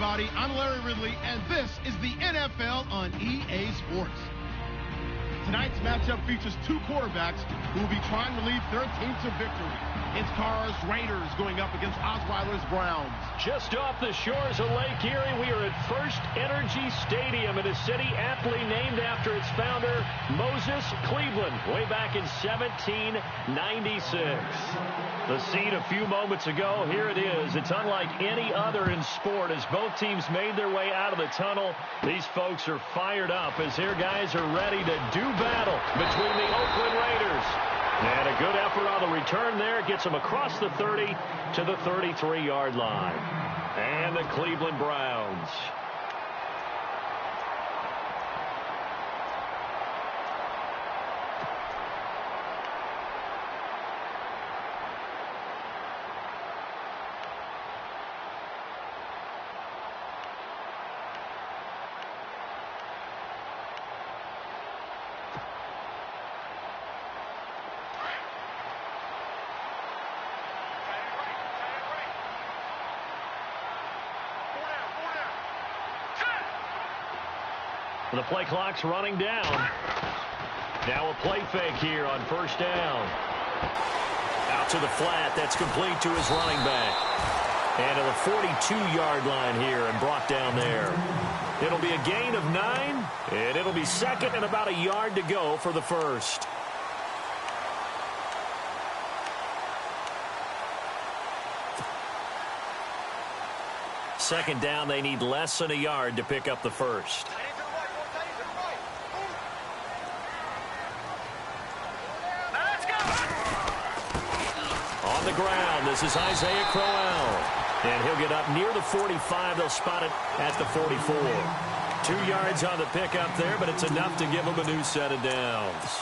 everybody. I'm Larry Ridley, and this is the NFL on EA Sports. Tonight's matchup features two quarterbacks who will be trying to lead their team to victory. It's Carr's Raiders going up against Osweiler's Browns. Just off the shores of Lake Erie, we are at First Energy Stadium in a city aptly named after its founder, Moses Cleveland, way back in 1796. The scene a few moments ago, here it is. It's unlike any other in sport as both teams made their way out of the tunnel. These folks are fired up as their guys are ready to do battle between the Oakland Raiders. And a good effort on the return there gets them across the 30 to the 33-yard line. And the Cleveland Browns. The play clock's running down. Now a play fake here on first down. Out to the flat. That's complete to his running back. And to the 42-yard line here and brought down there. It'll be a gain of 9, and it'll be second and about a yard to go for the first. Second down, they need less than a yard to pick up the first. On the ground, this is Isaiah Crowell. And he'll get up near the 45. They'll spot it at the 44. 2 yards on the pickup there, but it's enough to give them a new set of downs.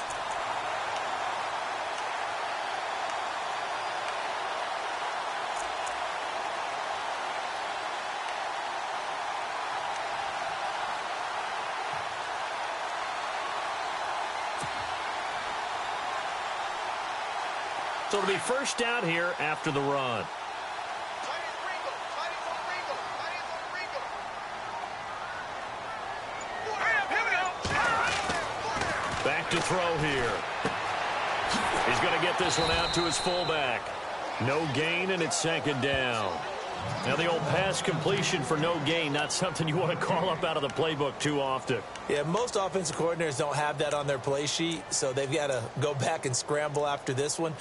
So it'll be first down here after the run. Back to throw here. He's going to get this one out to his fullback. No gain, and it's second down. Now the old pass completion for no gain, not something you want to call up out of the playbook too often. Yeah, most offensive coordinators don't have that on their play sheet, so they've got to go back and scramble after this one.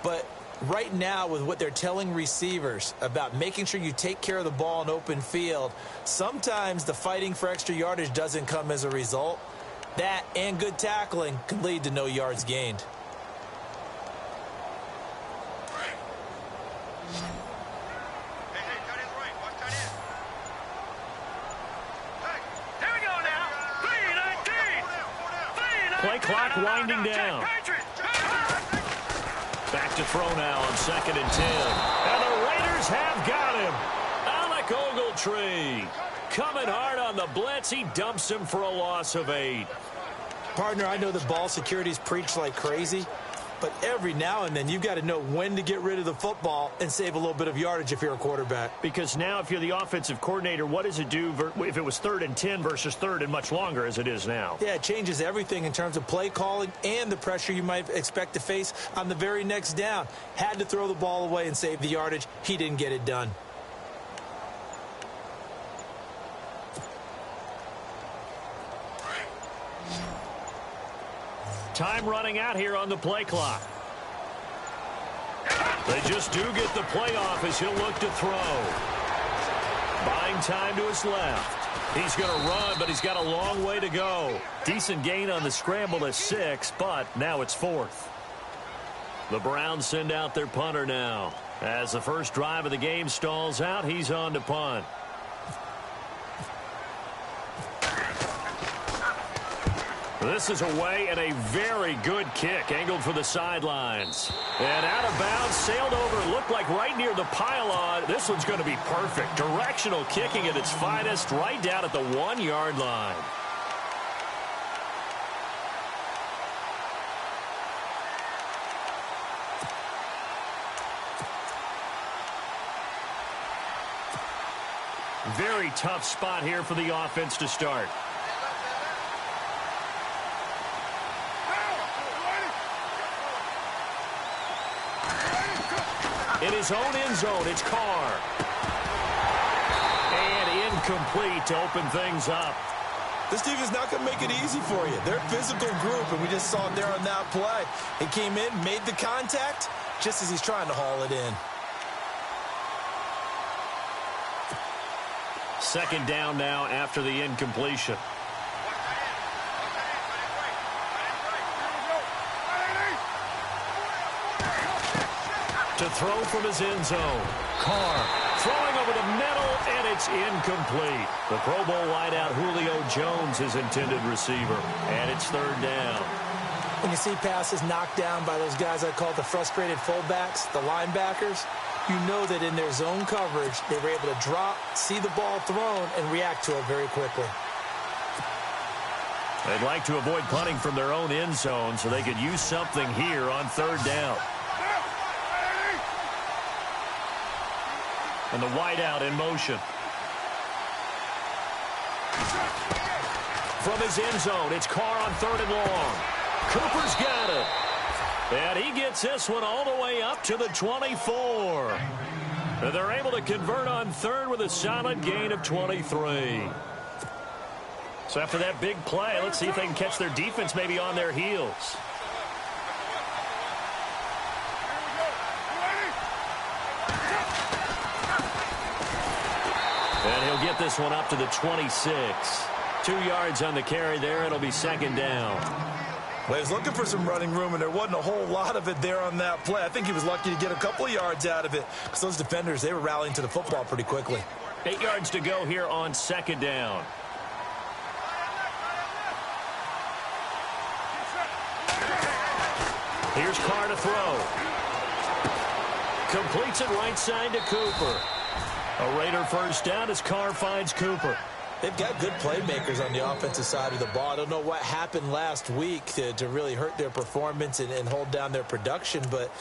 But right now, with what they're telling receivers about making sure you take care of the ball in open field, sometimes the fighting for extra yardage doesn't come as a result. That and good tackling can lead to no yards gained. Play clock winding down. Back to throw now on 2nd and 10. And the Raiders have got him. Alec Ogletree coming hard on the blitz. He dumps him for a loss of 8. Partner, I know the ball security's preached like crazy, but every now and then you've got to know when to get rid of the football and save a little bit of yardage if you're a quarterback. Because now if you're the offensive coordinator, what does it do if it was 3rd and 10 versus 3rd and much longer as it is now? Yeah, it changes everything in terms of play calling and the pressure you might expect to face on the very next down. Had to throw the ball away and save the yardage. He didn't get it done. Time running out here on the play clock. They just do get the play off as he'll look to throw. Buying time to his left. He's going to run, but he's got a long way to go. Decent gain on the scramble to 6, but now it's 4th. The Browns send out their punter now. As the first drive of the game stalls out, he's on to punt. This is away and a very good kick, angled for the sidelines. And out of bounds, sailed over, looked like right near the pylon. This one's going to be perfect. Directional kicking at its finest, right down at the 1-yard line. Very tough spot here for the offense to start. In his own end zone, it's Carr. And incomplete to open things up. This defense is not going to make it easy for you. They're a physical group, and we just saw it there on that play. He came in, made the contact, just as he's trying to haul it in. Second down now after the incompletion. To throw from his end zone. Carr throwing over the middle, and it's incomplete. The Pro Bowl wideout Julio Jones, his intended receiver, and it's third down. When you see passes knocked down by those guys I call the frustrated fullbacks, the linebackers, you know that in their zone coverage, they were able to drop, see the ball thrown, and react to it very quickly. They'd like to avoid punting from their own end zone so they could use something here on third down. And the wideout in motion. From his end zone, it's Carr on third and long. Cooper's got it. And he gets this one all the way up to the 24. And they're able to convert on third with a solid gain of 23. So after that big play, let's see if they can catch their defense maybe on their heels. And he'll get this one up to the 26. 2 yards on the carry there. It'll be second down. Well, he was looking for some running room, and there wasn't a whole lot of it there on that play. I think he was lucky to get a couple of yards out of it because those defenders, they were rallying to the football pretty quickly. 8 yards to go here on second down. Here's Carr to throw. Completes it right side to Cooper. A Raider first down as Carr finds Cooper. They've got good playmakers on the offensive side of the ball. I don't know what happened last week to really hurt their performance and hold down their production, but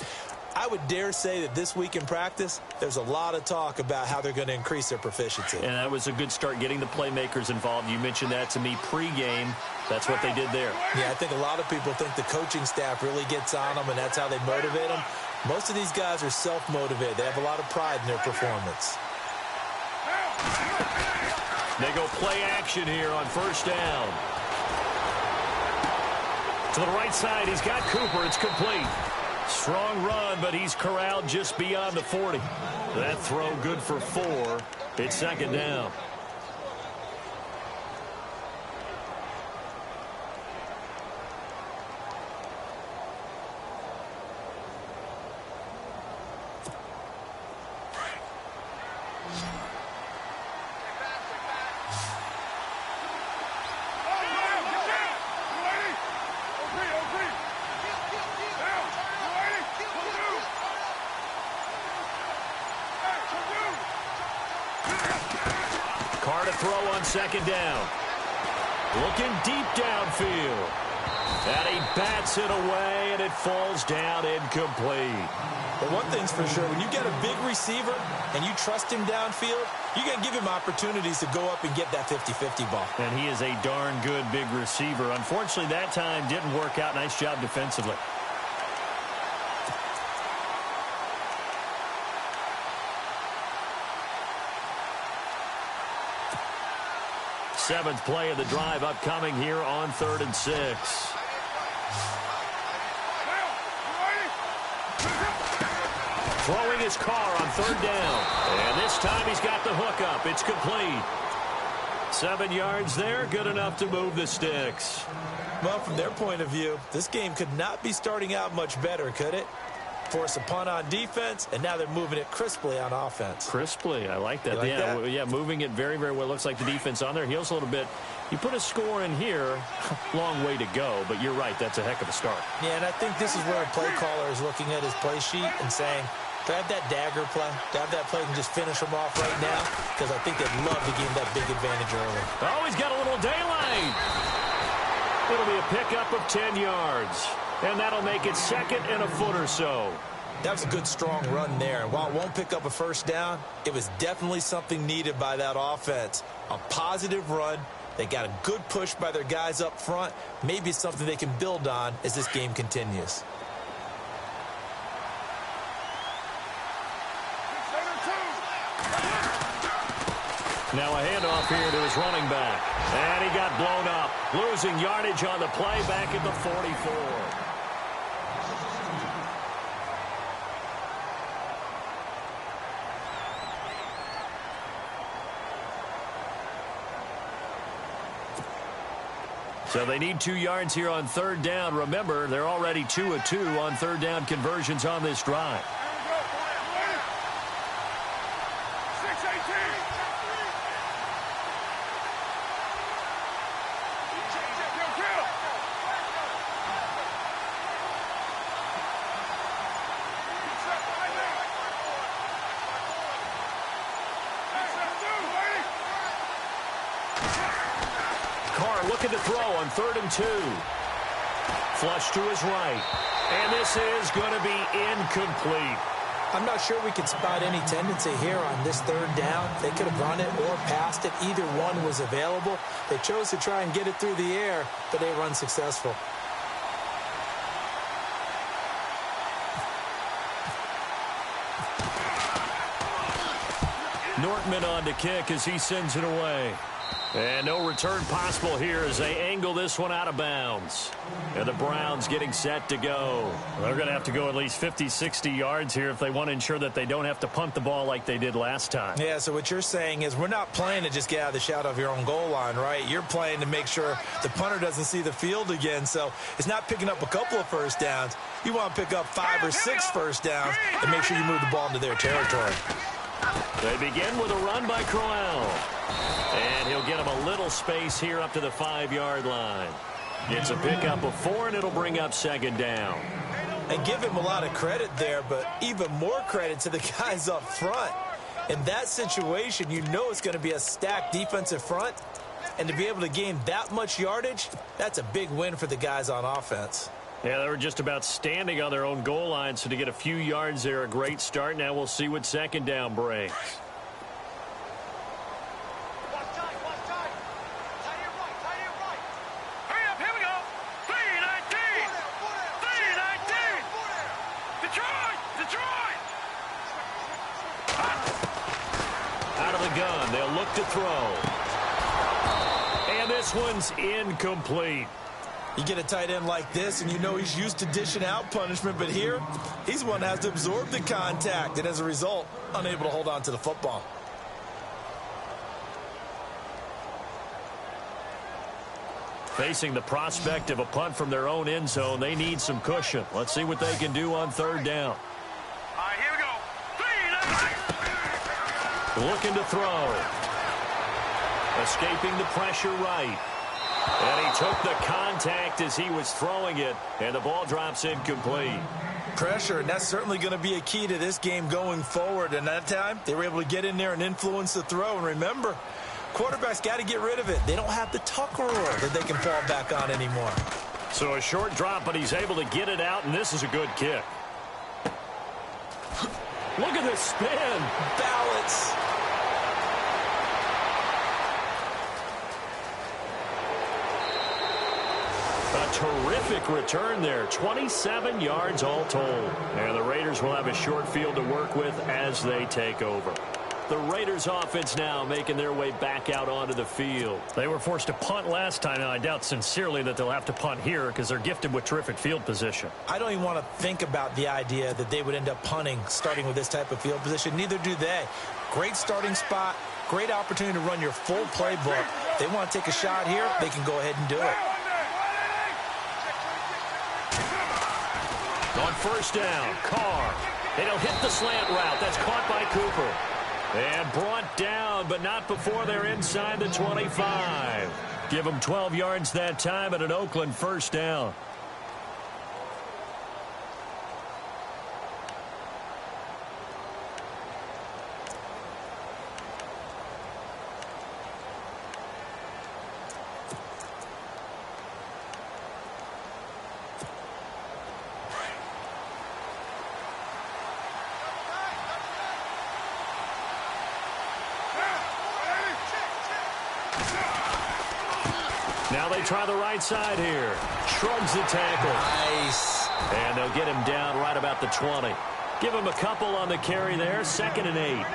I would dare say that this week in practice, there's a lot of talk about how they're going to increase their proficiency. And that was a good start getting the playmakers involved. You mentioned that to me pregame. That's what they did there. Yeah, I think a lot of people think the coaching staff really gets on them, and that's how they motivate them. Most of these guys are self-motivated. They have a lot of pride in their performance. They go play action here on first down. To the right side, he's got Cooper. It's complete. Strong run, but he's corralled just beyond the 40. That throw good for 4. It's second down. Carr to throw on second down. Looking deep downfield. And he bats it away, and it falls down incomplete. But one thing's for sure, when you get a big receiver and you trust him downfield, you're going to give him opportunities to go up and get that 50-50 ball. And he is a darn good big receiver. Unfortunately, that time didn't work out. Nice job defensively. Seventh play of the drive upcoming here on 3rd and 6. Throwing his Carr on third down. And this time he's got the hook up. It's complete. 7 yards there. Good enough to move the sticks. Well, from their point of view, this game could not be starting out much better, could it? Force a punt on defense, and now they're moving it crisply on offense. Crisply, I like that. Yeah, moving it very, very well. Looks like the defense on their heels a little bit. You put a score in here, long way to go, but you're right, that's a heck of a start. Yeah, and I think this is where a play caller is looking at his play sheet and saying, do I have that dagger play? Do I have that play and just finish them off right now? Because I think they'd love to give him that big advantage early. Oh, he's got a little daylight. It'll be a pickup of 10 yards. And that'll make it second and a foot or so. That was a good, strong run there. And while it won't pick up a first down, it was definitely something needed by that offense. A positive run. They got a good push by their guys up front. Maybe it's something they can build on as this game continues. Now a handoff here to his running back. And he got blown up. Losing yardage on the play back at the 44. So they need 2 yards here on third down. Remember, they're already 2 of 2 on third down conversions on this drive. Looking to throw on 3rd and 2. Flush to his right. And this is going to be incomplete. I'm not sure we can spot any tendency here on this third down. They could have run it or passed it. Either one was available. They chose to try and get it through the air, but they were unsuccessful. Nortman on to kick as he sends it away. And no return possible here as they angle this one out of bounds. And the Browns getting set to go. They're going to have to go at least 50, 60 yards here if they want to ensure that they don't have to punt the ball like they did last time. Yeah, so what you're saying is we're not playing to just get out of the shadow of your own goal line, right? You're playing to make sure the punter doesn't see the field again. So it's not picking up a couple of first downs. You want to pick up 5 or 6 first downs and make sure you move the ball into their territory. They begin with a run by Crowell. And he'll get him a little space here up to the 5-yard line. It's a pickup of 4, and it'll bring up 2nd down. And give him a lot of credit there, but even more credit to the guys up front. In that situation, you know it's going to be a stacked defensive front. And to be able to gain that much yardage, that's a big win for the guys on offense. Yeah, they were just about standing on their own goal line, so to get a few yards there, a great start. Now we'll see what 2nd down brings. To throw. And this one's incomplete. You get a tight end like this, and you know he's used to dishing out punishment, but here, he's the one that has to absorb the contact, and as a result, unable to hold on to the football. Facing the prospect of a punt from their own end zone, they need some cushion. Let's see what they can do on 3rd down. Here we go. Looking to throw. Escaping the pressure right. And he took the contact as he was throwing it, and the ball drops incomplete. Pressure, and that's certainly going to be a key to this game going forward. And that time, they were able to get in there and influence the throw. And remember, quarterbacks got to get rid of it. They don't have the tuck rule that they can fall back on anymore. So a short drop, but he's able to get it out, and this is a good kick. Look at this spin. Balance. A terrific return there. 27 yards all told. And the Raiders will have a short field to work with as they take over. The Raiders offense now making their way back out onto the field. They were forced to punt last time, and I doubt sincerely that they'll have to punt here because they're gifted with terrific field position. I don't even want to think about the idea that they would end up punting starting with this type of field position. Neither do they. Great starting spot, great opportunity to run your full playbook. If they want to take a shot here, they can go ahead and do it. On 1st down, Carr. And he'll hit the slant route. That's caught by Cooper. And brought down, but not before they're inside the 25. Give them 12 yards that time at an Oakland 1st down. Now they try the right side here. Shrugs the tackle. Nice. And they'll get him down right about the 20. Give him a couple on the carry there. 2nd and 8.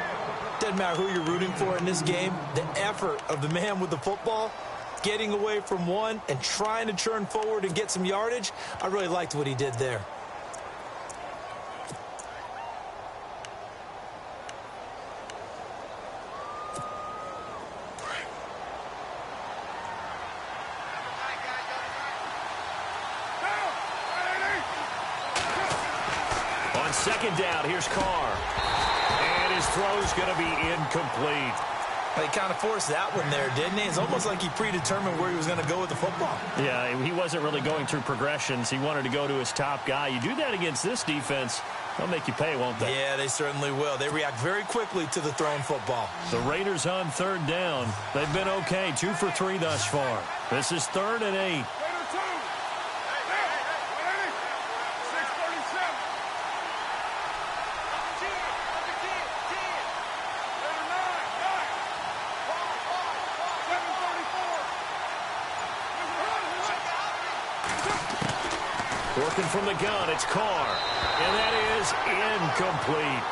Doesn't matter who you're rooting for in this game. The effort of the man with the football, getting away from one and trying to turn forward and get some yardage, I really liked what he did there. On 2nd down, here's Carr. And his throw's going to be incomplete. He kind of forced that one there, didn't he? It's almost like he predetermined where he was going to go with the football. Yeah, he wasn't really going through progressions. He wanted to go to his top guy. You do that against this defense, they'll make you pay, won't they? Yeah, they certainly will. They react very quickly to the thrown football. The Raiders on 3rd down. They've been okay, 2 for 3 thus far. This is 3rd and 8. Working from the gun, it's Carr. And that is incomplete.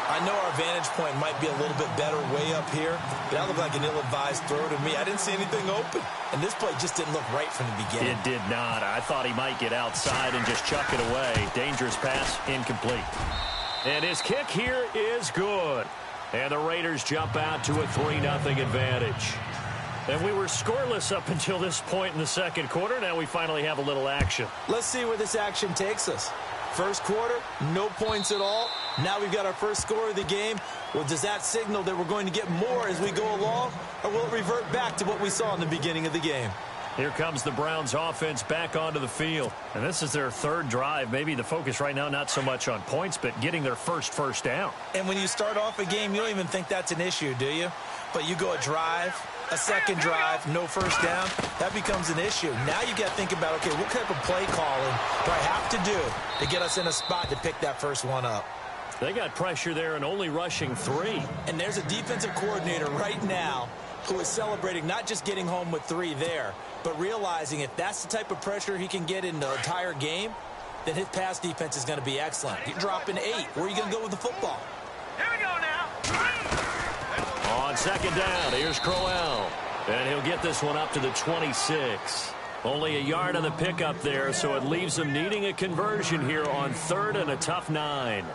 I know our vantage point might be a little bit better way up here, but that looked like an ill-advised throw to me. I didn't see anything open, and this play just didn't look right from the beginning. It did not. I thought he might get outside and just chuck it away. Dangerous pass, incomplete. And his kick here is good. And the Raiders jump out to a 3-0 advantage. And we were scoreless up until this point in the 2nd quarter. Now we finally have a little action. Let's see where this action takes us. First quarter, no points at all. Now we've got our first score of the game. Well, does that signal that we're going to get more as we go along? Or will it revert back to what we saw in the beginning of the game? Here comes the Browns offense back onto the field. And this is their 3rd drive. Maybe the focus right now not so much on points, but getting their first down. And when you start off a game, you don't even think that's an issue, do you? But you go a drive, a 2nd drive, no first down, that becomes an issue. Now you got to think about, okay, what type of play calling do I have to do to get us in a spot to pick that first one up? They got pressure there and only rushing 3. And there's a defensive coordinator right now who is celebrating not just getting home with 3 there, but realizing if that's the type of pressure he can get in the entire game, then his pass defense is going to be excellent. You're dropping 8. Where are you going to go with the football? Here we go now. On 2nd down, here's Crowell. And he'll get this one up to the 26. Only a yard on the pickup there, so it leaves them needing a conversion here on 3rd and a tough 9.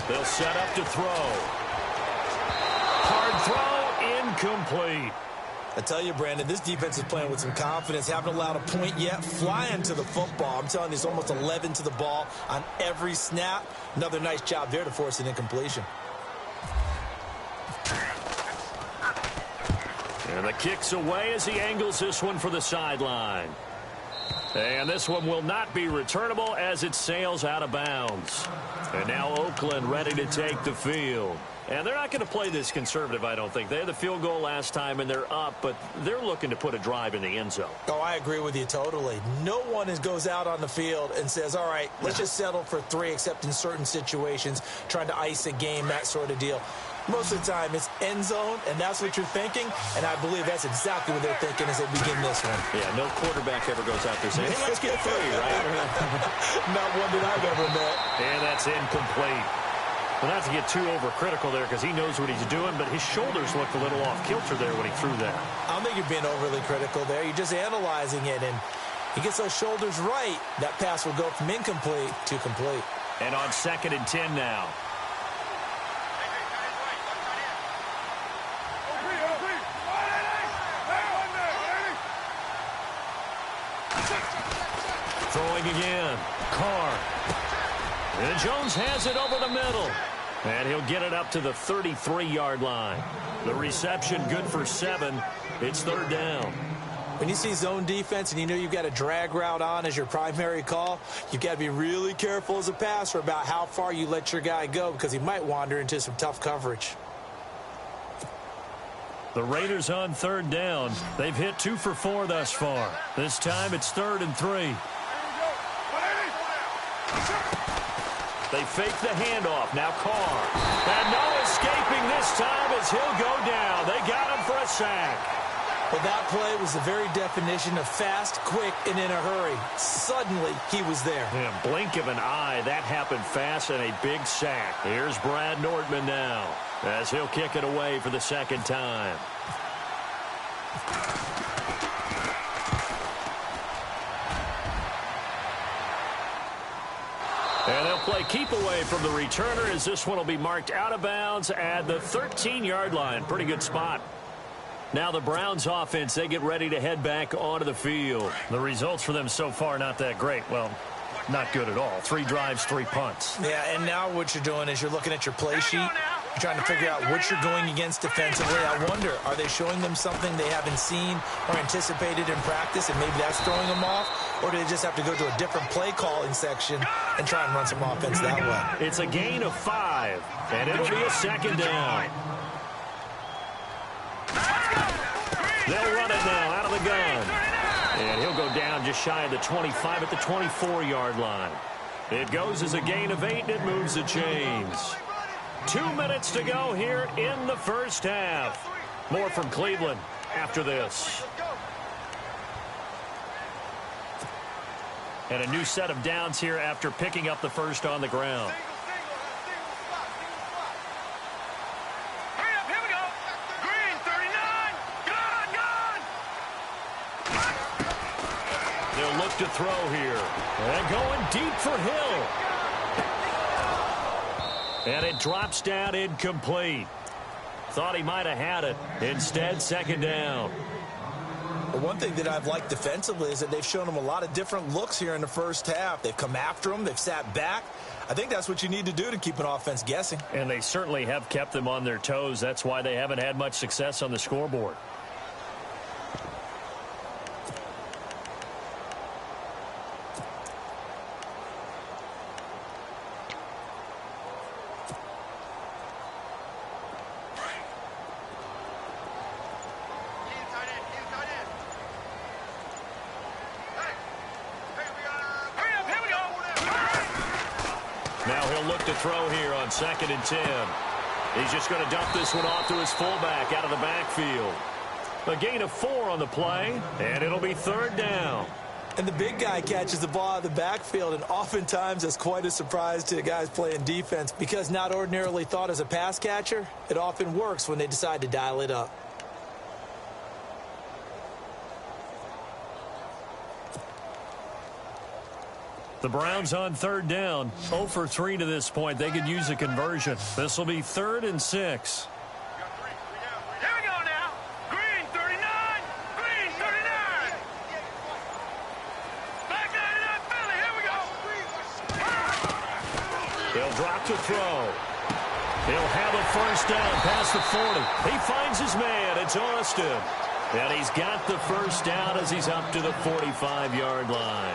They'll set up to throw. Hard throw, incomplete. I tell you, Brandon, this defense is playing with some confidence. Haven't allowed a point yet. Flying to the football. I'm telling you, it's almost 11 to the ball on every snap. Another nice job there to force an incompletion. And the kick's away as he angles this one for the sideline. And this one will not be returnable as it sails out of bounds. And now Oakland ready to take the field. And they're not going to play this conservative, I don't think. They had the field goal last time, and they're up, but they're looking to put a drive in the end zone. Oh, I agree with you totally. No one goes out on the field and says, all right, let's just settle for 3, except in certain situations, trying to ice a game, that sort of deal. Most of the time, it's end zone, and that's what you're thinking, and I believe that's exactly what they're thinking as they begin this one. Yeah, no quarterback ever goes out there saying, hey, let's get 3, right? Not one that I've ever met. And that's incomplete. Well, not to get too overcritical there because he knows what he's doing, but his shoulders looked a little off kilter there when he threw that. I don't think you're being overly critical there. You're just analyzing it, and he gets those shoulders right. That pass will go from incomplete to complete. And on 2nd and 10 now. Throwing again. Carr. And Jones has it over the middle. And he'll get it up to the 33-yard line. The reception good for 7. It's 3rd down. When you see zone defense and you know you've got a drag route on as your primary call, you've got to be really careful as a passer about how far you let your guy go because he might wander into some tough coverage. The Raiders on third down. They've hit 2 for 4 thus far. This time it's 3rd and 3. They fake the handoff. Now Carr. And no escaping this time as he'll go down. They got him for a sack. Well, that play was the very definition of fast, quick, and in a hurry. Suddenly, he was there. In a blink of an eye, that happened fast and a big sack. Here's Brad Nordman now as he'll kick it away for the second time. And they'll play keep away from the returner as this one will be marked out of bounds at the 13-yard line. Pretty good spot. Now the Browns offense, they get ready to head back onto the field. The results for them so far not that great. Well, not good at all. 3 drives, 3 punts. Yeah, and now what you're doing is you're looking at your play sheet. You're trying to figure out what you're going against defensively. I wonder, are they showing them something they haven't seen or anticipated in practice, and maybe that's throwing them off? Or do they just have to go to a different play calling section and try and run some offense that way? It's a gain of 5, and it'll be a second down. They'll run it now out of the gun. And he'll go down just shy of the 25 at the 24-yard line. It goes as a gain of 8, and it moves the chains. 2 minutes to go here in the first half. More from Cleveland after this. And a new set of downs here after picking up the first on the ground. They'll look to throw here. And going deep for Hill. And it drops down incomplete. Thought he might have had it. Instead, second down. Well, one thing that I've liked defensively is that they've shown him a lot of different looks here in the first half. They've come after him. They've sat back. I think that's what you need to do to keep an offense guessing. And they certainly have kept them on their toes. That's why they haven't had much success on the scoreboard. Now he'll look to throw here on 2nd and 10. He's just going to dump this one off to his fullback out of the backfield. A gain of 4 on the play, and it'll be 3rd down. And the big guy catches the ball out of the backfield, and oftentimes that's quite a surprise to the guys playing defense because not ordinarily thought as a pass catcher, it often works when they decide to dial it up. The Browns on 3rd down. 0 for 3 to this point. They could use a conversion. This will be 3rd and 6. Here we go now. Green 39. Green 39. Back 99 Philly. Here we go. They'll drop to throw. He'll have a first down past the 40. He finds his man. It's Austin. And he's got the first down as he's up to the 45-yard line.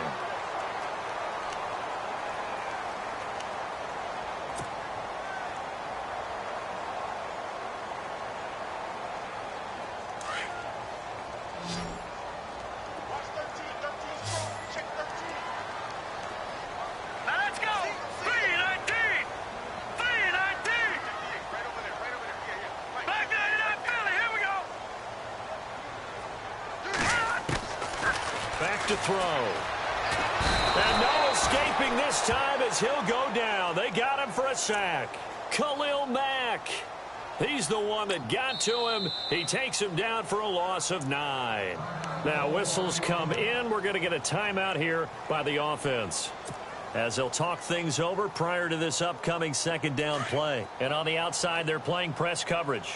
Back to throw. And no escaping this time as he'll go down. They got him for a sack. Khalil Mack. He's the one that got to him. He takes him down for a loss of 9. Now whistles come in. We're going to get a timeout here by the offense as they'll talk things over prior to this upcoming second down play. And on the outside, they're playing press coverage.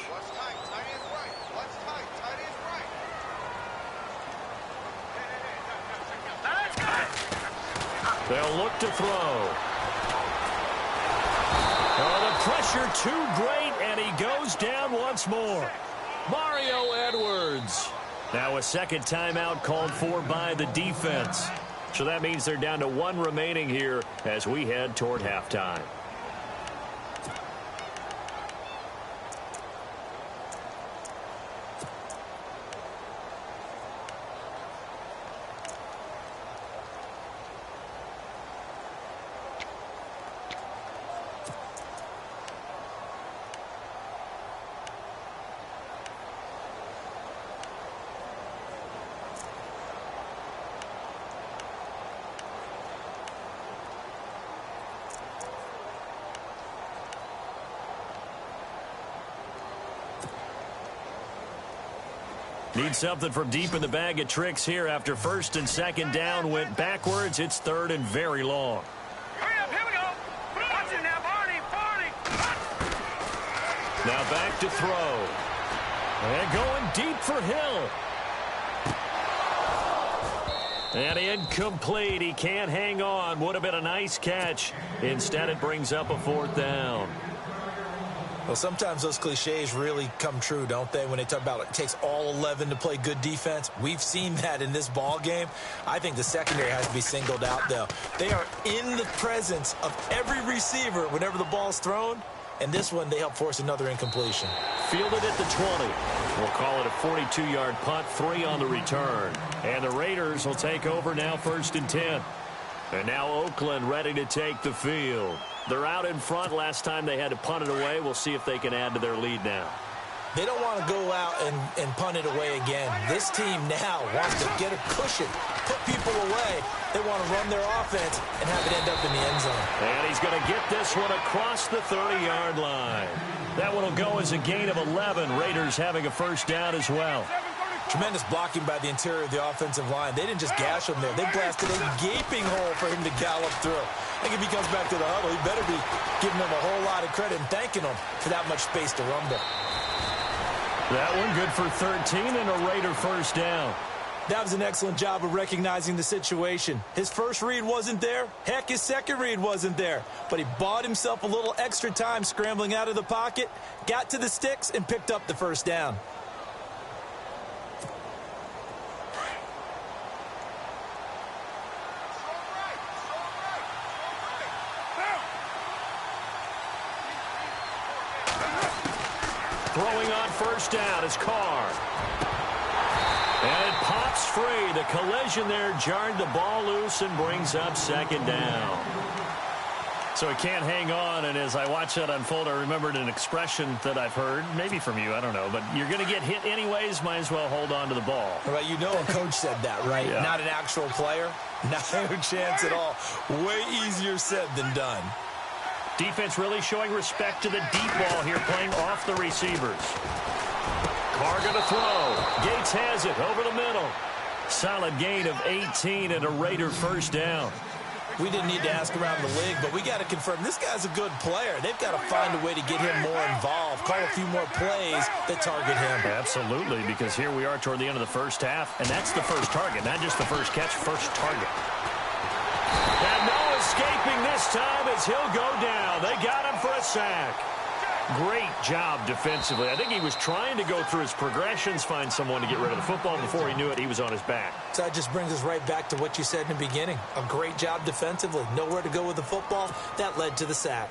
They'll look to throw. Oh, the pressure too great, and he goes down once more. Mario Edwards. Now a second timeout called for by the defense. So that means they're down to 1 remaining here as we head toward halftime. Need something from deep in the bag of tricks here after first and second down went backwards. It's third and very long. Hurry up, here we go. Watch it now, Barney. Now back to throw. And going deep for Hill. And incomplete. He can't hang on. Would have been a nice catch. Instead, it brings up a 4th down. Well, sometimes those cliches really come true, don't they, when they talk about it takes all 11 to play good defense. We've seen that in this ball game. I think the secondary has to be singled out, though. They are in the presence of every receiver whenever the ball's thrown, and this one they help force another incompletion. Fielded at the 20. We'll call it a 42-yard punt, 3 on the return. And the Raiders will take over now 1st and 10. And now Oakland ready to take the field. They're out in front. Last time they had to punt it away. We'll see if they can add to their lead now. They don't want to go out and punt it away again. This team now wants to get a cushion, put people away. They want to run their offense and have it end up in the end zone. And he's going to get this one across the 30-yard line. That one will go as a gain of 11. Raiders having a first down as well. Tremendous blocking by the interior of the offensive line. They didn't just gash him there. They blasted a gaping hole for him to gallop through. I think if he comes back to the huddle, he better be giving them a whole lot of credit and thanking them for that much space to rumble. That one good for 13 and a Raider first down. That was an excellent job of recognizing the situation. His first read wasn't there. Heck, his second read wasn't there. But he bought himself a little extra time scrambling out of the pocket, got to the sticks, and picked up the first down. Throwing on first down is Carr. And it pops free. The collision there jarred the ball loose and brings up second down. So he can't hang on, and as I watch that unfold, I remembered an expression that I've heard, maybe from you, I don't know, but you're going to get hit anyways, might as well hold on to the ball. Right, you know a coach said that, right? Yeah. Not an actual player. No chance at all. Way easier said than done. Defense really showing respect to the deep ball here, playing off the receivers. Carr going to throw. Gates has it over the middle. Solid gain of 18 and a Raider first down. We didn't need to ask around the league, but we got to confirm this guy's a good player. They've got to find a way to get him more involved, call a few more plays that target him. Absolutely, because here we are toward the end of the first half, and that's the first target, not just the first catch, first target. And no escaping this time as he'll go down. They got him for a sack. Great job defensively. I think he was trying to go through his progressions, find someone to get rid of the football. Before he knew it, he was on his back. So that just brings us right back to what you said in the beginning. A great job defensively. Nowhere to go with the football. That led to the sack.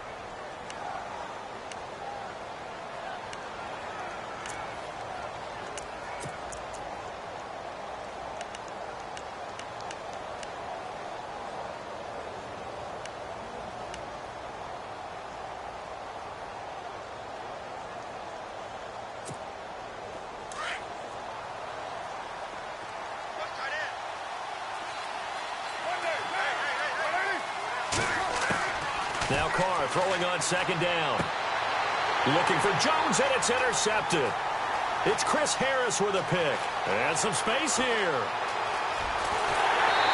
Now Carr throwing on second down. Looking for Jones, and it's intercepted. It's Chris Harris with a pick. And some space here.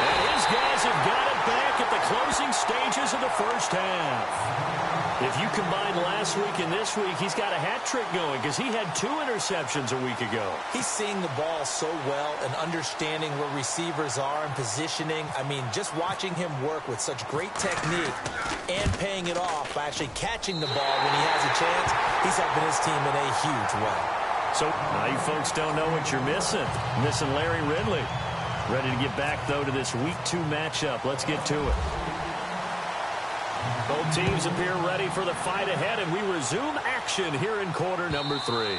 And his guys have got it back at the closing stages of the first half. If you combine last week and this week, he's got a hat trick going because he had 2 interceptions a week ago. He's seeing the ball so well and understanding where receivers are and positioning. I mean, just watching him work with such great technique and paying it off by actually catching the ball when he has a chance, he's helping his team in a huge way. So now you folks don't know what you're missing. Missing Larry Ridley. Ready to get back, though, to this Week 2 matchup. Let's get to it. Both teams appear ready for the fight ahead, and we resume action here in quarter number 3.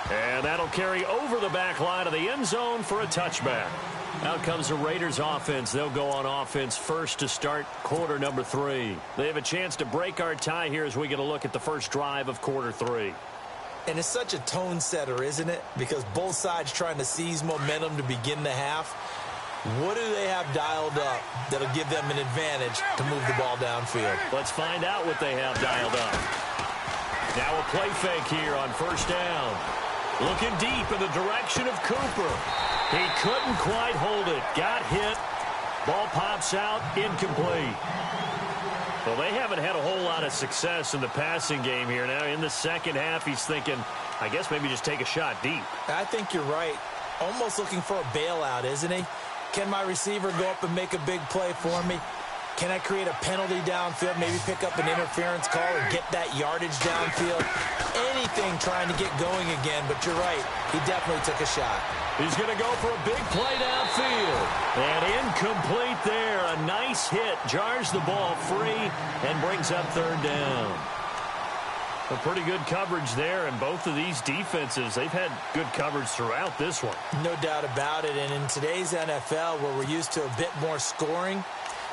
And that'll carry over the back line of the end zone for a touchback. Out comes the Raiders offense. They'll go on offense first to start quarter number 3. They have a chance to break our tie here as we get a look at the first drive of quarter 3. And it's such a tone setter, isn't it? Because both sides trying to seize momentum to begin the half. What do they have dialed up that'll give them an advantage to move the ball downfield? Let's find out what they have dialed up. Now a play fake here on first down. Looking deep in the direction of Cooper. He couldn't quite hold it. Got hit. Ball pops out. Incomplete. Well, they haven't had a whole lot of success in the passing game here. Now, in the second half, he's thinking, I guess maybe just take a shot deep. I think you're right. Almost looking for a bailout, isn't he? Can my receiver go up and make a big play for me? Can I create a penalty downfield, maybe pick up an interference call and get that yardage downfield? Anything trying to get going again, but you're right. He definitely took a shot. He's going to go for a big play downfield. And incomplete there. A nice hit. Jars the ball free and brings up third down. A pretty good coverage there, and both of these defenses, they've had good coverage throughout this one. No doubt about it. And in today's NFL, where we're used to a bit more scoring,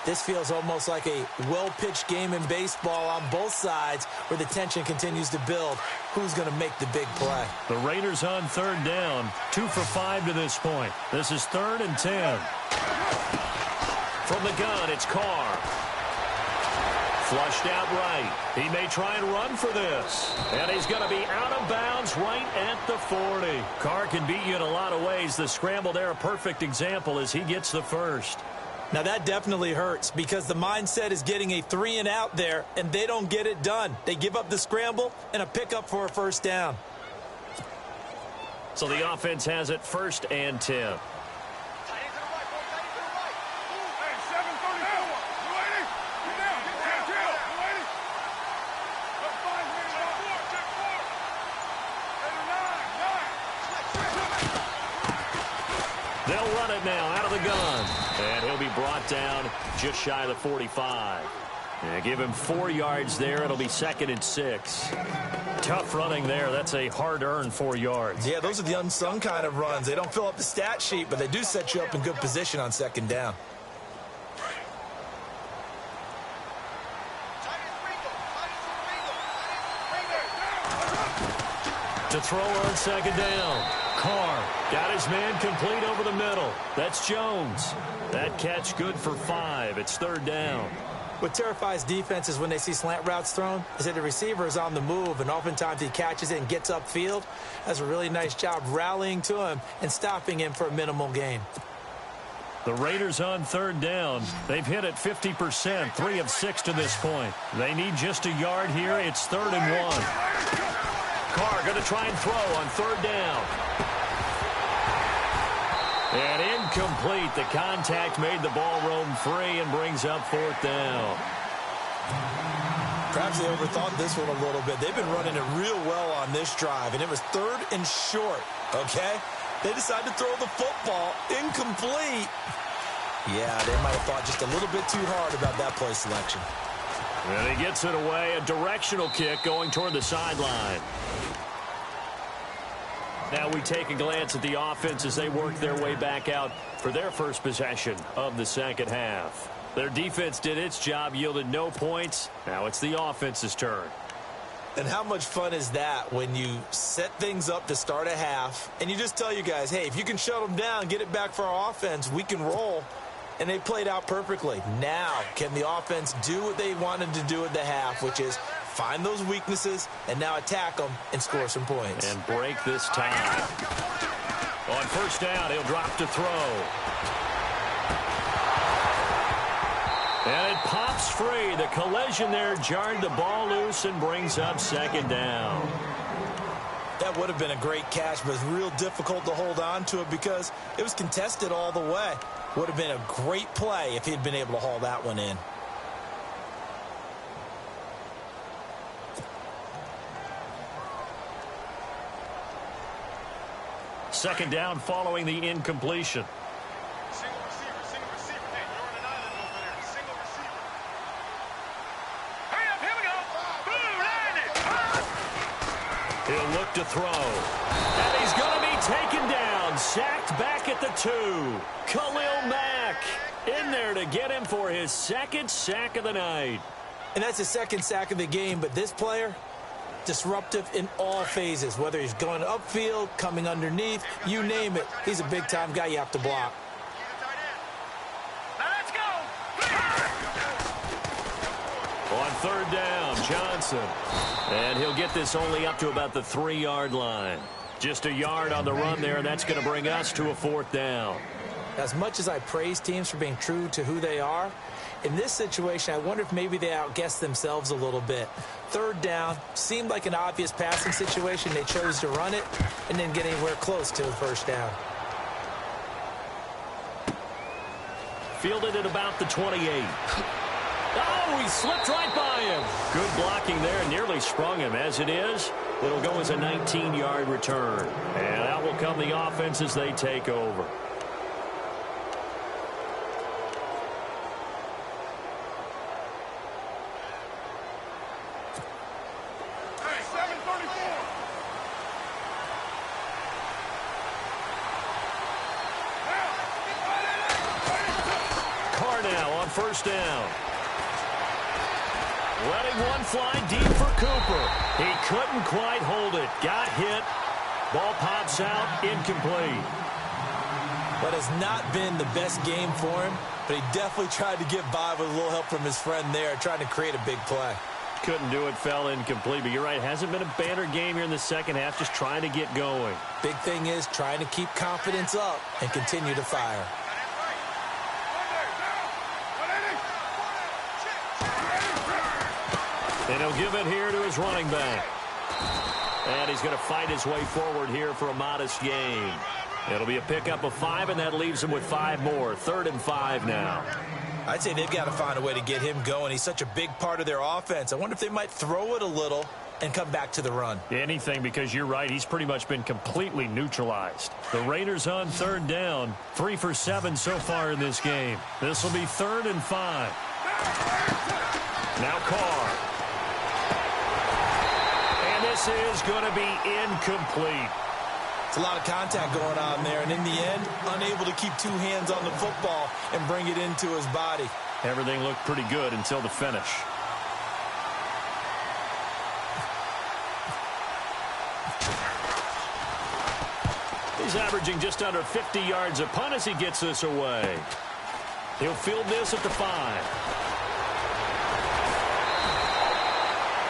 this feels almost like a well-pitched game in baseball on both sides where the tension continues to build. Who's going to make the big play? The Raiders on third down, 2 for 5 to this point. This is 3rd and 10. From the gun, it's Carr. Flushed out right. He may try and run for this. And he's going to be out of bounds right at the 40. Carr can beat you in a lot of ways. The scramble there, a perfect example as he gets the first. Now that definitely hurts because the mindset is getting a 3 and out there, and they don't get it done. They give up the scramble and a pickup for a first down. So the offense has it 1st and 10. They'll run it now out of the gun. And he'll be brought down just shy of the 45. And give him 4 yards there. It'll be 2nd and 6. Tough running there. That's a hard-earned 4 yards. Yeah, those are the unsung kind of runs. They don't fill up the stat sheet, but they do set you up in good position on 2nd down. To throw on 2nd down. Carr got his man complete over the middle. That's Jones. That catch good for 5. It's 3rd down. What terrifies defenses when they see slant routes thrown is that the receiver is on the move, and oftentimes he catches it and gets upfield. Does a really nice job rallying to him and stopping him for a minimal gain. The Raiders on 3rd down. They've hit it 50%, 3 of 6 to this point. They need just a yard here. It's 3rd and 1. Carr going to try and throw on 3rd down. And incomplete. The contact made the ball roam free and brings up 4th down. Perhaps they overthought this one a little bit. They've been running it real well on this drive, and it was 3rd and short, okay? They decided to throw the football. Incomplete. Yeah, they might have thought just a little bit too hard about that play selection. And he gets it away. A directional kick going toward the sideline. Now we take a glance at the offense as they work their way back out for their first possession of the second half. Their defense did its job, yielded no points. Now it's the offense's turn. And how much fun is that when you set things up to start a half and you just tell you guys, hey, if you can shut them down, get it back for our offense, we can roll. And they played out perfectly. Now, can the offense do what they wanted to do at the half, which is find those weaknesses and now attack them and score some points. And break this tie. On 1st down, he'll drop to throw. And it pops free. The collision there jarred the ball loose and brings up 2nd down. That would have been a great catch, but it's real difficult to hold on to it because it was contested all the way. Would have been a great play if he'd been able to haul that one in. second down following the incompletion. Single receiver. Hey, you're on an island over there. Single receiver. Hurry up, here we go. Boom, landed. He'll look to throw. And he's going to be taken down. Sacked back at the 2. Khalil Mack in there to get him for his second sack of the night. And that's his second sack of the game, but this player, disruptive in all phases, whether he's going upfield, coming underneath, you name it. He's a big-time guy you have to block. Now let's go. On third down, Johnson. And he'll get this only up to about the 3-yard line. Just a yard on the run there, and that's going to bring us to a fourth down. As much as I praise teams for being true to who they are, in this situation, I wonder if maybe they outguessed themselves a little bit. Third down seemed like an obvious passing situation. They chose to run it and didn't get anywhere close to the first down. Fielded at about the 28. Oh, he slipped right by him. Good blocking there, nearly sprung him. As it is, it'll go as a 19-yard return. And out will come the offense as they take over. First down. Letting one fly deep for Cooper. He couldn't quite hold it. Got hit. Ball pops out. Incomplete. But has not been the best game for him, but he definitely tried to get by with a little help from his friend there, trying to create a big play. Couldn't do it, fell incomplete. But you're right, hasn't been a banner game here in the second half, just trying to get going. Big thing is trying to keep confidence up and continue to fire. And he'll give it here to his running back. And he's going to fight his way forward here for a modest gain. It'll be a pickup of 5, and that leaves him with 5 more. 3rd and 5 now. I'd say they've got to find a way to get him going. He's such a big part of their offense. I wonder if they might throw it a little and come back to the run. Anything, because you're right, he's pretty much been completely neutralized. The Raiders on 3rd down. 3 for 7 so far in this game. This will be 3rd and 5. Now Carr. This is going to be incomplete. It's a lot of contact going on there, and in the end, unable to keep 2 hands on the football and bring it into his body. Everything looked pretty good until the finish. He's averaging just under 50 yards a punt as he gets this away. He'll field this at the 5.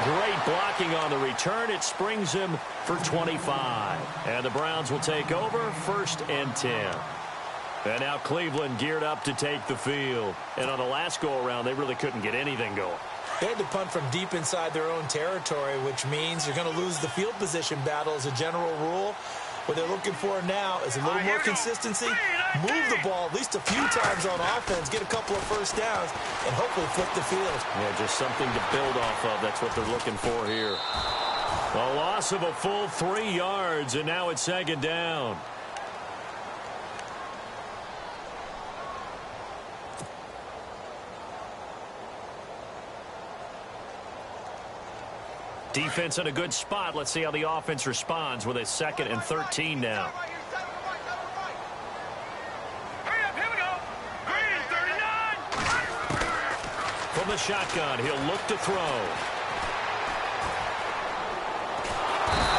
Great blocking on the return. It springs him for 25. And the Browns will take over 1st and 10. And now Cleveland geared up to take the field. And on the last go-around, they really couldn't get anything going. They had to punt from deep inside their own territory, which means you're going to lose the field position battle as a general rule. What they're looking for now is a little more consistency, move the ball at least a few times on offense, get a couple of first downs, and hopefully flip the field. Yeah, just something to build off of. That's what they're looking for here. A loss of a full 3 yards, and now it's 2nd down. Defense in a good spot. Let's see how the offense responds with a 2nd and 13 now. Hurry up, here we go. Green, 39. From the shotgun, he'll look to throw.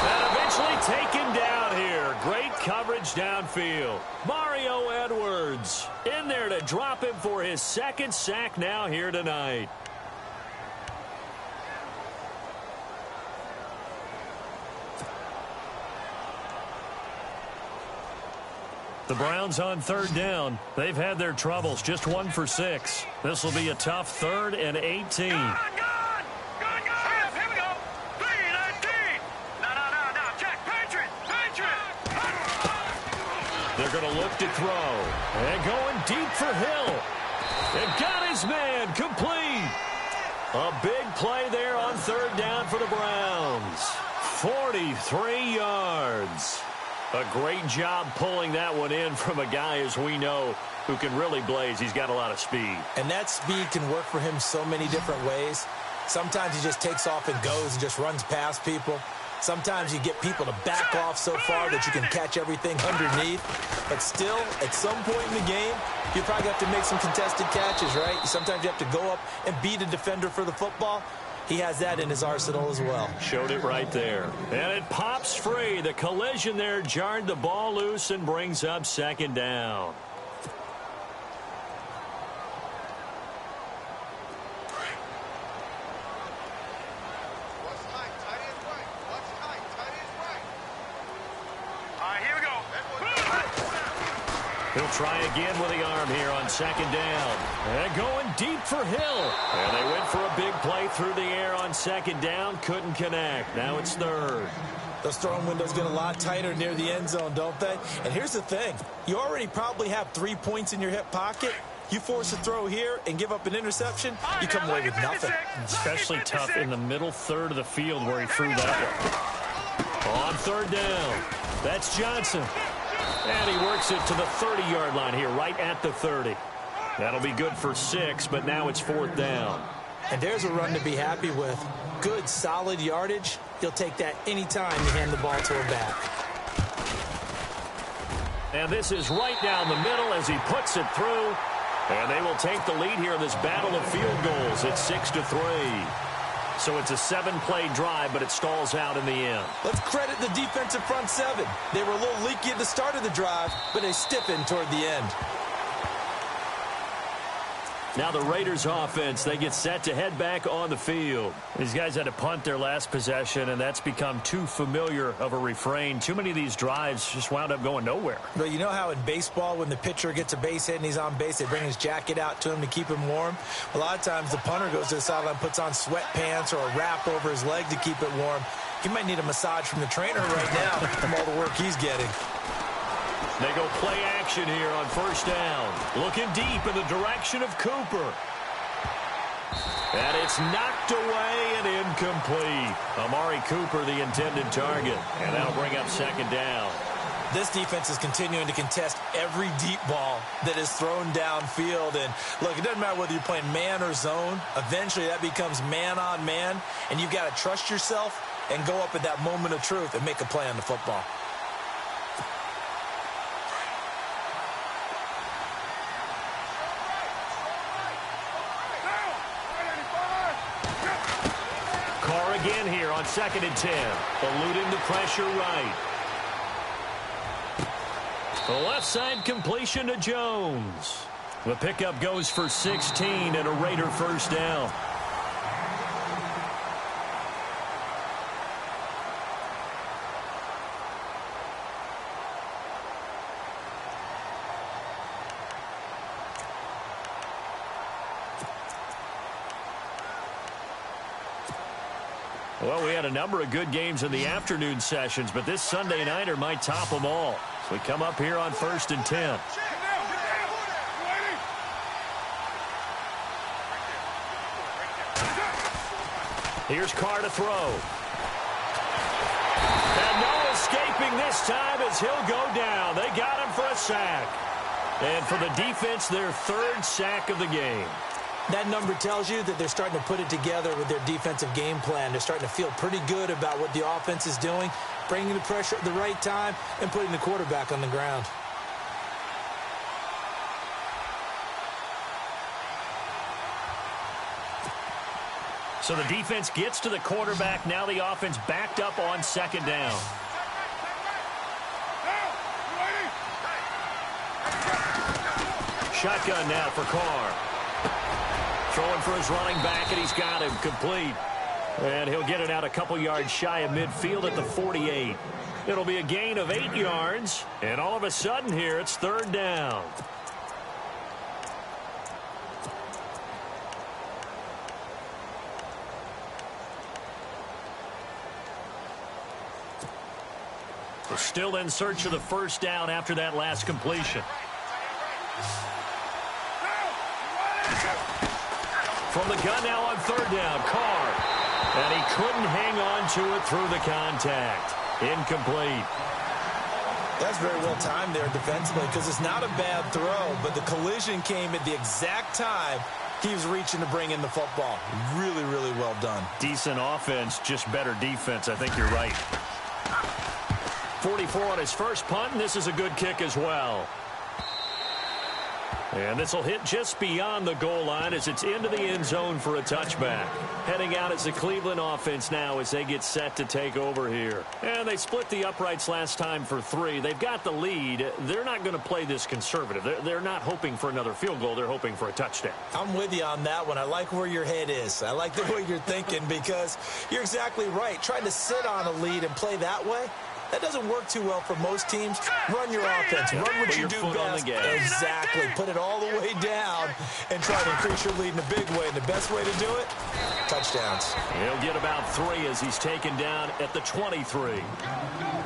And eventually taken down here. Great coverage downfield. Mario Edwards in there to drop him for his 2nd sack now here tonight. The Browns on 3rd down. They've had their troubles. Just 1 for 6. This will be a tough 3rd and 18. Good. Hurry up, here we go. 3-19. No. Check. Patriot. They're going to look to throw. And going deep for Hill. And got his man complete. A big play there on 3rd down for the Browns. 43 yards. A great job pulling that one in from a guy, as we know, who can really blaze. He's got a lot of speed. And that speed can work for him so many different ways. Sometimes he just takes off and goes and just runs past people. Sometimes you get people to back off so far that you can catch everything underneath. But still, at some point in the game, you probably have to make some contested catches, right? Sometimes you have to go up and beat a defender for the football. He has that in his arsenal as well. Showed it right there. And it pops free. The collision there jarred the ball loose and brings up second down. He'll try again with the arm here on second down. And going deep for Hill. And they went for a big play through the air on second down. Couldn't connect. Now it's third. Those throwing windows get a lot tighter near the end zone, don't they? And here's the thing. You already probably have 3 points in your hip pocket. You force a throw here and give up an interception, you come away with nothing. Especially tough in the middle third of the field where he threw that one. On third down, that's Johnson. And he works it to the 30-yard line here, right at the 30. That'll be good for 6, but now it's fourth down. And there's a run to be happy with. Good, solid yardage. He'll take that anytime you hand the ball to a back. And this is right down the middle as he puts it through. And they will take the lead here in this battle of field goals. It's 6-3. So it's a 7-play drive, but it stalls out in the end. Let's credit the defensive front seven. They were a little leaky at the start of the drive, but they stiffened toward the end. Now the Raiders offense, they get set to head back on the field. These guys had to punt their last possession, and that's become too familiar of a refrain. Too many of these drives just wound up going nowhere. But you know how in baseball, when the pitcher gets a base hit and he's on base, they bring his jacket out to him to keep him warm? A lot of times the punter goes to the sideline, puts on sweatpants or a wrap over his leg to keep it warm. He might need a massage from the trainer right now from all the work he's getting. They go play action here on first down. Looking deep in the direction of Cooper. And it's knocked away and incomplete. Amari Cooper, the intended target. And that'll bring up second down. This defense is continuing to contest every deep ball that is thrown downfield. And, look, it doesn't matter whether you're playing man or zone. Eventually, that becomes man-on-man. And you've got to trust yourself and go up at that moment of truth and make a play on the football. Again here on 2nd and 10. Eluding the pressure right. The left side completion to Jones. The pickup goes for 16 and a Raider first down. Well, we had a number of good games in the afternoon sessions, but this Sunday nighter might top them all. So we come up here on 1st and 10. Here's Carr to throw. And no escaping this time as he'll go down. They got him for a sack. And for the defense, their 3rd sack of the game. That number tells you that they're starting to put it together with their defensive game plan. They're starting to feel pretty good about what the offense is doing, bringing the pressure at the right time, and putting the quarterback on the ground. So the defense gets to the quarterback. Now the offense backed up on 2nd down. Shotgun now for Carr. Throwing for his running back, and he's got him complete. And he'll get it out a couple yards shy of midfield at the 48. It'll be a gain of 8 yards. And all of a sudden here, it's 3rd down. We're still in search of the first down after that last completion. From the gun now on 3rd down, Carr. And he couldn't hang on to it through the contact. Incomplete. That's very well timed there defensively because it's not a bad throw, but the collision came at the exact time he was reaching to bring in the football. Really, really well done. Decent offense, just better defense. I think you're right. 44 on his first punt, and this is a good kick as well. And this will hit just beyond the goal line as it's into the end zone for a touchback. Heading out as the Cleveland offense now as they get set to take over here. And they split the uprights last time for 3. They've got the lead. They're not going to play this conservative. They're not hoping for another field goal. They're hoping for a touchdown. I'm with you on that one. I like where your head is. I like the way you're thinking because you're exactly right. Trying to sit on a lead and play that way, that doesn't work too well for most teams. Run your offense. Run what you do best. Exactly. Put it all the way down and try to increase your lead in a big way. And the best way to do it, touchdowns. He'll get about 3 as he's taken down at the 23.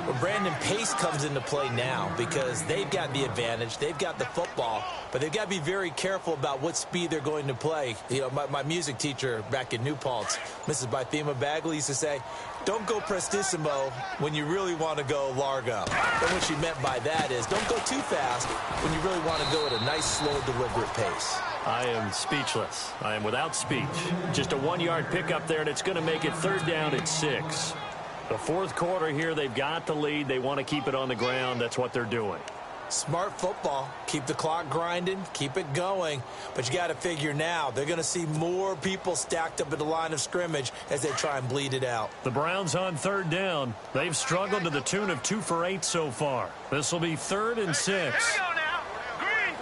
Well, Brandon, pace comes into play now because they've got the advantage. They've got the football, but they've got to be very careful about what speed they're going to play. You know, my music teacher back in New Paltz, Mrs. Bythema Bagley, used to say, don't go prestissimo when you really want to go largo. And what she meant by that is don't go too fast when you really want to go at a nice, slow, deliberate pace. I am speechless. I am without speech. Just a 1-yard pickup there, and it's going to make it 3rd down at 6. The 4th quarter here, they've got the lead. They want to keep it on the ground. That's what they're doing. Smart football. Keep the clock grinding. Keep it going. But you got to figure now they're going to see more people stacked up at the line of scrimmage as they try and bleed it out. The Browns on 3rd down. They've struggled to the tune of 2 for 8 so far. This will be 3rd and 6. Here we go now. Green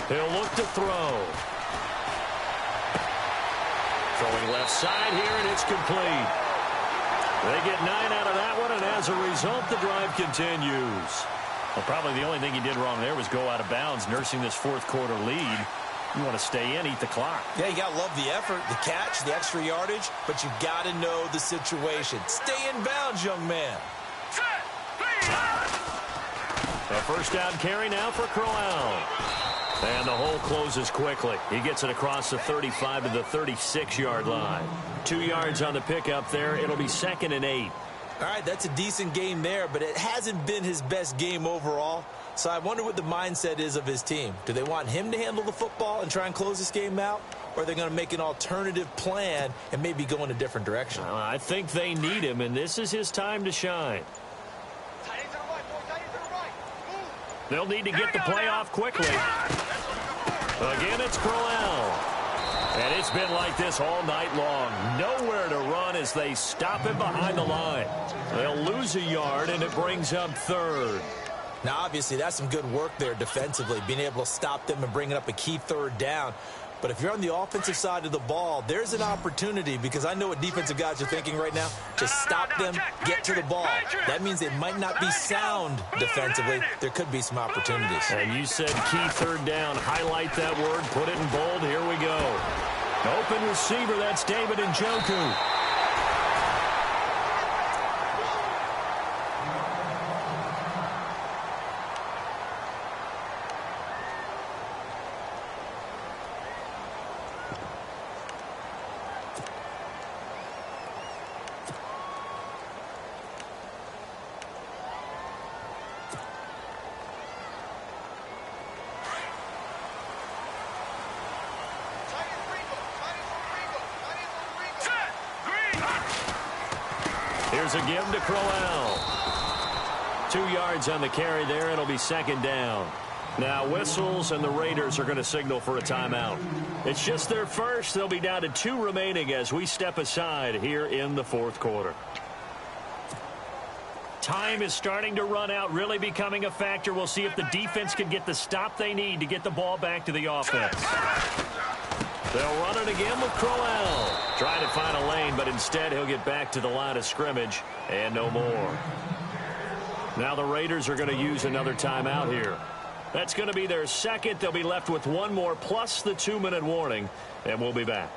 30. He'll look to throw. Throwing left side here, and it's complete. They get 9 out of that one, and as a result, the drive continues. Well, probably the only thing he did wrong there was go out of bounds, nursing this 4th quarter lead. You want to stay in, eat the clock. Yeah, you got to love the effort, the catch, the extra yardage, but you got to know the situation. Stay in bounds, young man. A 1st down carry now for Crowell. And the hole closes quickly. He gets it across the 35 to the 36-yard line. 2 yards on the pickup there. It'll be 2nd and 8. All right, that's a decent game there, but it hasn't been his best game overall. So I wonder what the mindset is of his team. Do they want him to handle the football and try and close this game out? Or are they going to make an alternative plan and maybe go in a different direction? I think they need him, and this is his time to shine. They'll need to get the play off quickly. Again, it's Crowell. And it's been like this all night long. Nowhere to run as they stop him behind the line. They'll lose a yard, and it brings up 3rd. Now, obviously, that's some good work there defensively, being able to stop them and bringing up a key 3rd down. But if you're on the offensive side of the ball, there's an opportunity because I know what defensive guys are thinking right now. Just stop them, get to the ball. That means they might not be sound defensively. There could be some opportunities. And you said key 3rd down. Highlight that word. Put it in bold. Here we go. Open receiver. That's David Njoku. Here's a give to Crowell. 2 yards on the carry there. It'll be 2nd down. Now whistles, and the Raiders are going to signal for a timeout. It's just their first. They'll be down to 2 remaining as we step aside here in the 4th quarter. Time is starting to run out, really becoming a factor. We'll see if the defense can get the stop they need to get the ball back to the offense. They'll run it again with Crowell. Trying to find a lane, but instead he'll get back to the line of scrimmage and no more. Now the Raiders are going to use another timeout here. That's going to be their 2nd. They'll be left with 1 more plus the 2-minute warning, and we'll be back.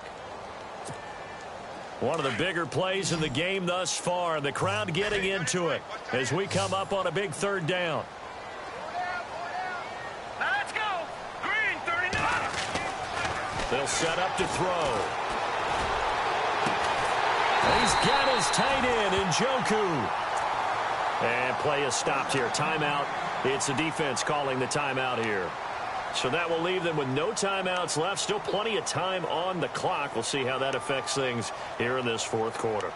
One of the bigger plays in the game thus far. The crowd getting into it as we come up on a big 3rd down. Now let's go. Green 39. They'll set up to throw. He's got his tight end, Njoku. And play is stopped here. Timeout. It's the defense calling the timeout here. So that will leave them with no timeouts left. Still plenty of time on the clock. We'll see how that affects things here in this fourth quarter.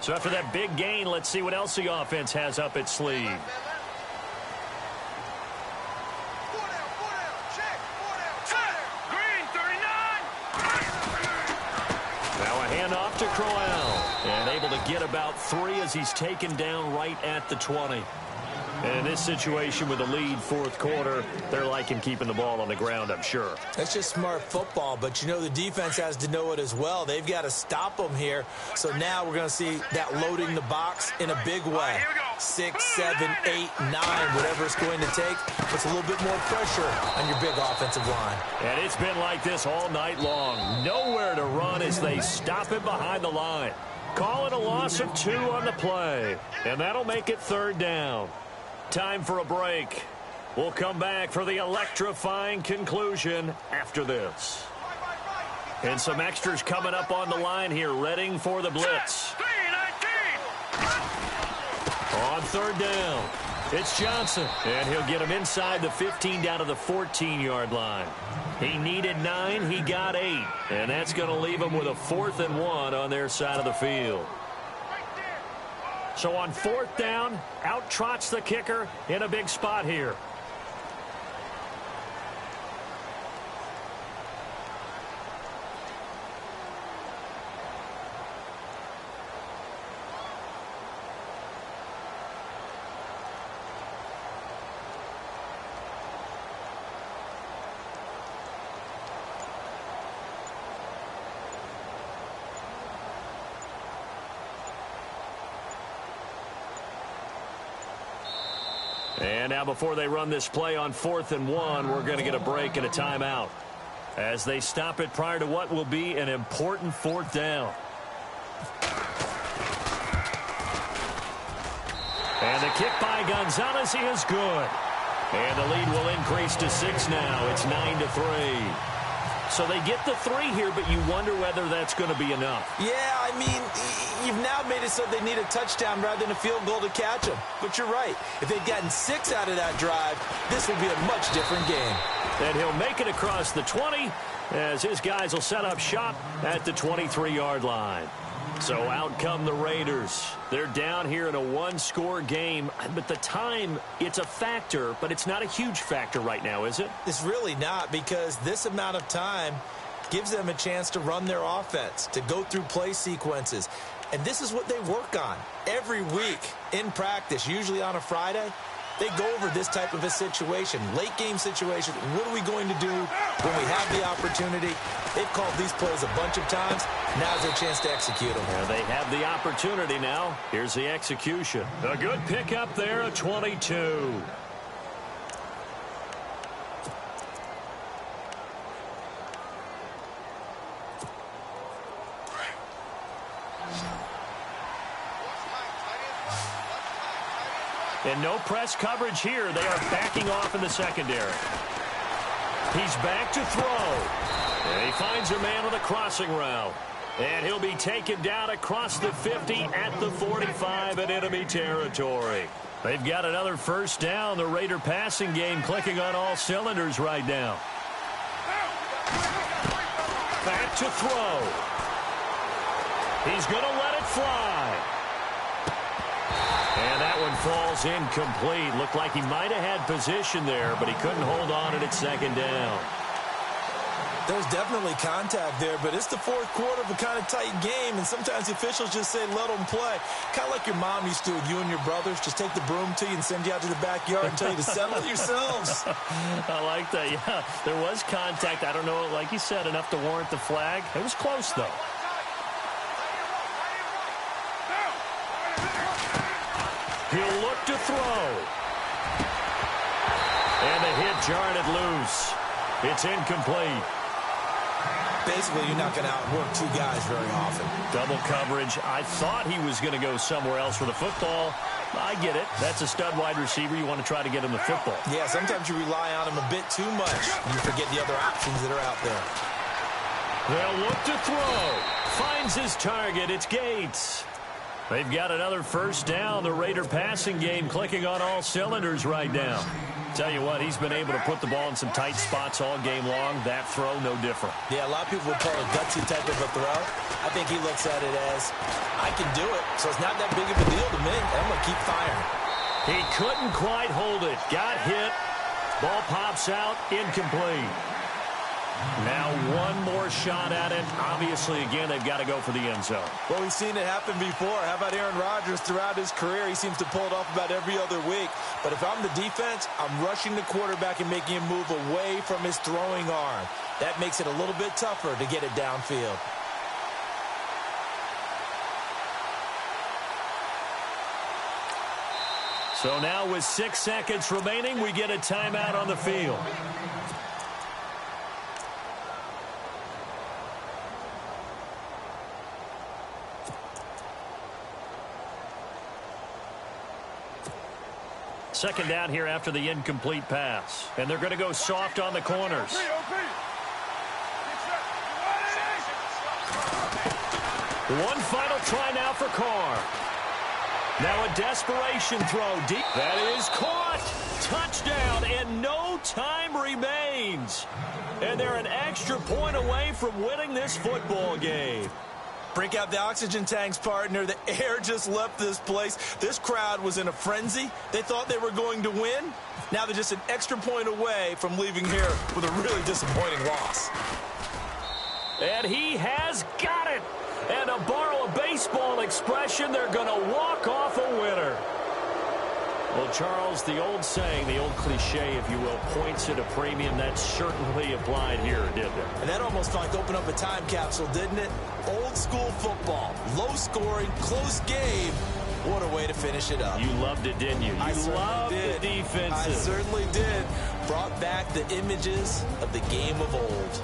So after that big gain, let's see what else the offense has up its sleeve. To Crowell, and able to get about 3 as he's taken down right at the 20. And in this situation with the lead fourth quarter, they're liking keeping the ball on the ground, I'm sure. That's just smart football, but you know the defense has to know it as well. They've got to stop them here. So now we're going to see that loading the box in a big way. 6, 7, 8, 9, whatever it's going to take, puts a little bit more pressure on your big offensive line. And it's been like this all night long. Nowhere to run as they stop him behind the line. Call it a loss of 2 on the play, and that'll make it third down. Time for a break. We'll come back for the electrifying conclusion after this. And some extras coming up on the line here, readying for the blitz. On third down, it's Johnson, and he'll get him inside the 15 down to the 14-yard line. He needed 9, he got 8, and that's going to leave him with a 4th and 1 on their side of the field. So on fourth down, out trots the kicker in a big spot here. And now before they run this play on 4th and 1, we're going to get a break and a timeout as they stop it prior to what will be an important 4th down. And the kick by Gonzalez is good. And the lead will increase to 6 now. It's 9-3. So they get the 3 here, but you wonder whether that's going to be enough. Yeah, I mean, you've now made it so they need a touchdown rather than a field goal to catch them. But you're right. If they'd gotten 6 out of that drive, this would be a much different game. And he'll make it across the 20 as his guys will set up shop at the 23-yard line. So out come the Raiders. They're down here in a 1-score game. But the time, it's a factor, but it's not a huge factor right now, is it? It's really not, because this amount of time gives them a chance to run their offense, to go through play sequences. And this is what they work on every week in practice, usually on a Friday. They go over this type of a situation, late game situation. What are we going to do when we have the opportunity? They've called these plays a bunch of times. Now's their chance to execute them. Yeah, they have the opportunity now. Here's the execution. A good pickup there, a 22. And no press coverage here. They are backing off in the secondary. He's back to throw. And he finds a man on the crossing route. And he'll be taken down across the 50 at the 45 in enemy territory. They've got another first down. The Raider passing game clicking on all cylinders right now. Back to throw. He's going to let it fly. And that one falls incomplete. Looked like he might have had position there, but he couldn't hold on at its second down. There's definitely contact there, but it's the fourth quarter of a kind of tight game, and sometimes the officials just say, let them play. Kind of like your mom used to with you and your brothers. Just take the broom to you and send you out to the backyard and tell you to settle yourselves. I like that, yeah. There was contact. I don't know, like you said, enough to warrant the flag. It was close, though. He'll look to throw. And the hit jarred it loose. It's incomplete. Basically, you're not going to outwork 2 guys very often. Double coverage. I thought he was going to go somewhere else with the football. I get it. That's a stud wide receiver. You want to try to get him the football. Yeah, sometimes you rely on him a bit too much. You forget the other options that are out there. They'll look to throw. Finds his target. It's Gates. They've got another first down. The Raider passing game clicking on all cylinders right now. Tell you what, he's been able to put the ball in some tight spots all game long. That throw, no different. Yeah, a lot of people would call it a gutsy type of a throw. I think he looks at it as, I can do it, so it's not that big of a deal to me. I'm going to keep firing. He couldn't quite hold it. Got hit. Ball pops out. Incomplete. Now one more shot at it. Obviously, again, they've got to go for the end zone. Well, we've seen it happen before. How about Aaron Rodgers throughout his career? He seems to pull it off about every other week. But if I'm the defense, I'm rushing the quarterback and making him move away from his throwing arm. That makes it a little bit tougher to get it downfield. So now with 6 seconds remaining, we get a timeout on the field. Second down here after the incomplete pass. And they're going to go soft on the corners. One final try now for Carr. Now a desperation throw deep. That is caught. Touchdown, and no time remains. And they're an extra point away from winning this football game. Break out the oxygen tanks, partner. The air just left this place. This crowd was in a frenzy. They thought they were going to win. Now they're just an extra point away from leaving here with a really disappointing loss. And he has got it. And to borrow a baseball expression, they're going to walk off a winner. Well, Charles, the old saying, the old cliche, if you will, points at a premium, that certainly applied here, didn't it? And that almost like opened up a time capsule, didn't it? Old school football, low scoring, close game. What a way to finish it up. You loved it, didn't you? You loved the defense. I certainly did. Brought back the images of the game of old.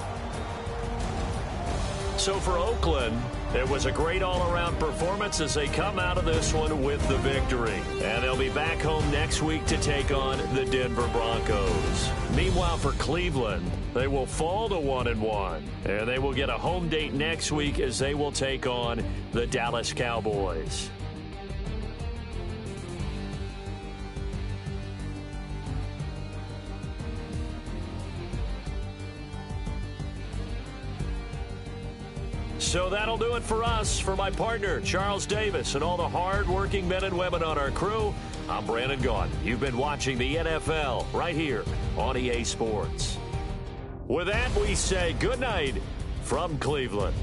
So for Oakland, it was a great all-around performance as they come out of this one with the victory. And they'll be back home next week to take on the Denver Broncos. Meanwhile, for Cleveland, they will fall to 1-1. And they will get a home date next week as they will take on the Dallas Cowboys. So that'll do it for us. For my partner, Charles Davis, and all the hard-working men and women on our crew, I'm Brandon Gaudin. You've been watching the NFL right here on EA Sports. With that, we say good night from Cleveland.